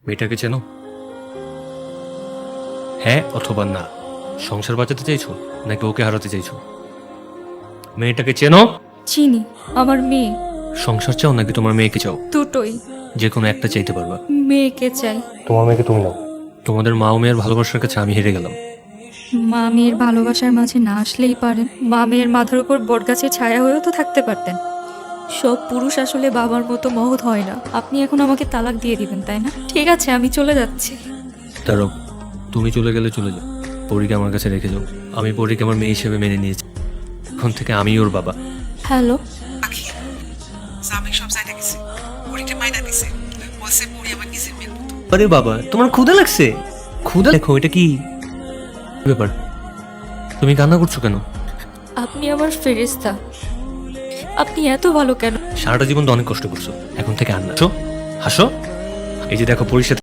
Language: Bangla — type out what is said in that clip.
মেয়েটাকে চেনো? হ্যাঁ অথবা না, সংসার বাঁচাতে চাইছো নাকি ওকে হারাতে চাইছো? মেয়েটাকে চেনো? চিনি, আমার মেয়ে। সংসার চাও নাকি তোমার মেয়েকে চাও? দুটোই। যে কোনো একটা চাইতে পারবা। মেয়েকে চাই। তোমার মেয়েকে তুমি নাও। তোমাদের মা ও মেয়ের ভালোবাসার কাছে আমি হেরে গেলাম। মা মেয়ের ভালোবাসার মাঝে না আসলেই পারেন। মা মেয়ের মাথার উপর বটগাছের ছায়া হয়েও তো থাকতে পারতেন। সব পুরুষ আসলে বাবার মতো মহৎ হয় না। আপনি এখন আমাকে তালাক দিয়ে দিবেন, তাই না? ঠিক আছে, আমি চলে যাচ্ছি। তারও তুমি চলে গেলে চলে যাও, পরীকে আমার কাছে রেখে যাও। আমি পরীকে আমার মেয়ে হিসেবে মেনে নিয়েছি। এখন থেকে আমি ওর বাবা। হ্যালো। পাখি জামাই সব জায়গা গেছে, পরীকে মাইনা দিছে, বলছে পরী আমার নিজের মেয়ের মতো। আরে বাবা, তোমার ক্ষুধা লাগছে? ক্ষুধা দেখো, এটা কি ব্যাপার? তুমি কান্না করছো কেন? আপনি আমার ফেরেশতা। আপনি এত ভালো কেন? সারাটা জীবন তো অনেক কষ্ট করছো, এখন থেকে আর না। হাসো হাসো। এই যে দেখো পরীর সাথে